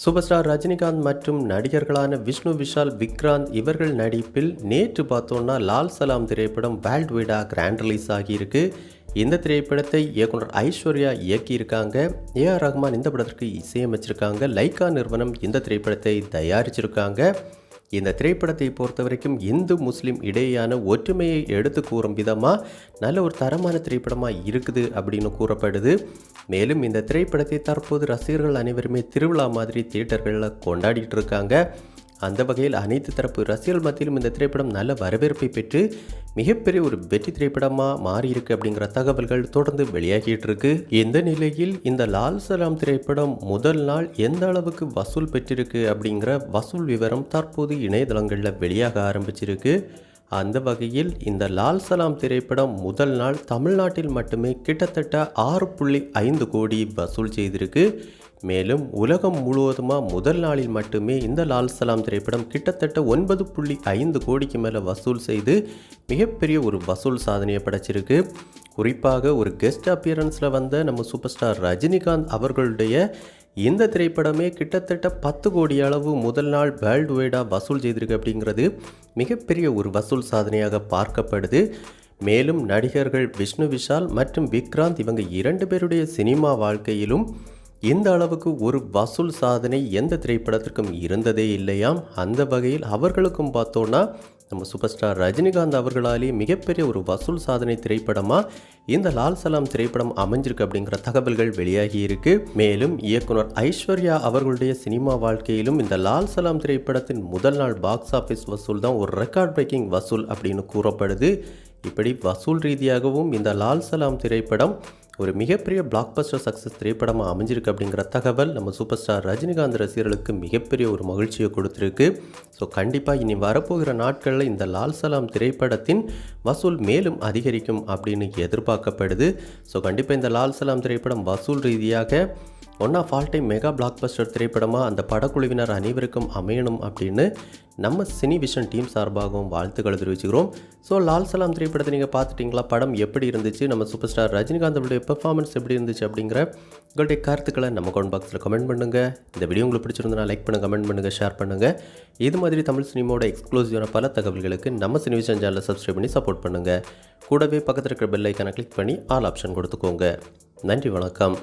Super star Rajinikanth மற்றும் நடிகர்களான விஷ்ணு விஷால், விக்ராந்த் இவர்கள் நடிப்பில் நேற்று பார்த்தோன்னா லால் சலாம் திரைப்படம் வேர்ல்டு வைடாக கிராண்ட் ரிலீஸ் ஆகியிருக்கு. இந்த திரைப்படத்தை இயக்குனர் ஐஸ்வர்யா இயக்கியிருக்காங்க. ஏஆர் ரஹ்மான் இந்த படத்திற்கு இசையமைச்சிருக்காங்க. லைக்கா நிறுவனம் இந்த திரைப்படத்தை தயாரிச்சிருக்காங்க. இந்த திரைப்படத்தை பொறுத்த வரைக்கும் இந்து முஸ்லீம் இடையேயான ஒற்றுமையை எடுத்து கூறும் விதமாக நல்ல ஒரு தரமான திரைப்படமாக இருக்குது அப்படின்னு கூறப்படுது. மேலும் இந்த திரைப்படத்தை தற்போது ரசிகர்கள் அனைவருமே திருவிழா மாதிரி தியேட்டர்களில் கொண்டாடிட்டு இருக்காங்க. அந்த வகையில் அனைத்து தரப்பு ரசிகர்கள் மத்தியிலும் இந்த திரைப்படம் நல்ல வரவேற்பை பெற்று மிகப்பெரிய ஒரு வெற்றி திரைப்படமாக மாறியிருக்கு அப்படிங்கிற தகவல்கள் தொடர்ந்து வெளியாகிட்டு இருக்கு. இந்த நிலையில் இந்த லால் சலாம் திரைப்படம் முதல் நாள் எந்த அளவுக்கு வசூல் பெற்றிருக்கு அப்படிங்கிற வசூல் விவரம் தற்போது இணையதளங்களில் வெளியாக ஆரம்பிச்சிருக்கு. அந்த வகையில் இந்த லால் சலாம் திரைப்படம் முதல் நாள் தமிழ்நாட்டில் மட்டுமே கிட்டத்தட்ட 6.5 கோடி வசூல் செய்திருக்கு. மேலும் உலகம் முழுவதுமாக முதல் நாளில் மட்டுமே இந்த லால் சலாம் திரைப்படம் கிட்டத்தட்ட 9.5 கோடிக்கு மேலே வசூல் செய்து மிகப்பெரிய ஒரு வசூல் சாதனையை படைச்சிருக்கு. குறிப்பாக ஒரு கெஸ்ட் அப்பியரன்ஸில் வந்த நம்ம சூப்பர் ஸ்டார் ரஜினிகாந்த் அவர்களுடைய இந்த திரைப்படமே கிட்டத்தட்ட 10 கோடி அளவு முதல் நாள் வேர்ல்டு வைடாக வசூல் செய்திருக்கு. அப்படிங்கிறது மிகப்பெரிய ஒரு வசூல் சாதனையாக பார்க்கப்படுது. மேலும் நடிகர்கள் விஷ்ணு விஷால் மற்றும் விக்ராந்த் இவங்க 2 பேருடைய சினிமா வாழ்க்கையிலும் இந்த அளவுக்கு ஒரு வசூல் சாதனை எந்த திரைப்படத்திற்கும் இருந்ததே இல்லையாம். அந்த வகையில் அவர்களுக்கும் பார்த்தோன்னா நம்ம சூப்பர் ஸ்டார் ரஜினிகாந்த் அவர்களாலே மிகப்பெரிய ஒரு வசூல் சாதனை திரைப்படமாக இந்த லால் சலாம் திரைப்படம் அமைஞ்சிருக்கு அப்படிங்கிற தகவல்கள் வெளியாகி இருக்கு. மேலும் இயக்குனர் ஐஸ்வர்யா அவர்களுடைய சினிமா வாழ்க்கையிலும் இந்த லால் சலாம் திரைப்படத்தின் முதல் நாள் பாக்ஸ் ஆஃபீஸ் வசூல் தான் ஒரு ரெக்கார்ட் பிரேக்கிங் வசூல் அப்படின்னு கூறப்படுது. இப்படி வசூல் ரீதியாகவும் இந்த லால் சலாம் திரைப்படம் ஒரு மிகப்பெரிய பிளாக் பஸ்டர் சக்ஸஸ் திரைப்படமாக அமைஞ்சிருக்கு அப்படிங்கிற தகவல் நம்ம சூப்பர் ஸ்டார் ரஜினிகாந்த் ரசிகர்களுக்கு மிகப்பெரிய ஒரு மகிழ்ச்சியை கொடுத்துருக்கு. ஸோ கண்டிப்பாக இனி வரப்போகிற நாட்களில் இந்த லால் சலாம் திரைப்படத்தின் வசூல் மேலும் அதிகரிக்கும் அப்படின்னு எதிர்பார்க்கப்படுது. ஸோ கண்டிப்பாக இந்த லால் சலாம் திரைப்படம் வசூல் ரீதியாக one of all time mega blockbuster திரைப்படமாக அந்த படக்குழுவினர் அனைவருக்கும் அமையணும் அப்படின்னு நம்ம சினி விஷன் டீம் சார்பாகவும் வாழ்த்துக்களை தெரிவிச்சுக்கிறோம். ஸோ லால் சலாம் திரைப்படத்தை நீங்கள் பார்த்துட்டிங்களா? படம் எப்படி இருந்துச்சு? நம்ம சூப்பர் ஸ்டார் ரஜினிகாந்தோடைய பெர்ஃபார்மன்ஸ் எப்படி இருந்துச்சு? அப்படிங்கிற உங்களுடைய கருத்துக்களை நம்ம கமெண்ட் பாக்ஸில் கமெண்ட் பண்ணுங்கள். இந்த வீடியோ உங்களுக்கு பிடிச்சிருந்தா லைக் பண்ணுங்கள், கமெண்ட் பண்ணுங்கள், ஷேர் பண்ணுங்கள். இது மாதிரி தமிழ் சினிமாவோட எக்ஸ்க்ளூசிவான பல தகவல்களுக்கு நம்ம சினி விஷன் சேனலை சப்ஸ்கிரைப் பண்ணி சப்போர்ட் பண்ணுங்கள். கூடவே பக்கத்தில் இருக்கிற பெல் ஐக்கானை கிளிக் பண்ணி ஆல் ஆப்ஷன் கொடுத்துக்கோங்க. நன்றி, வணக்கம்.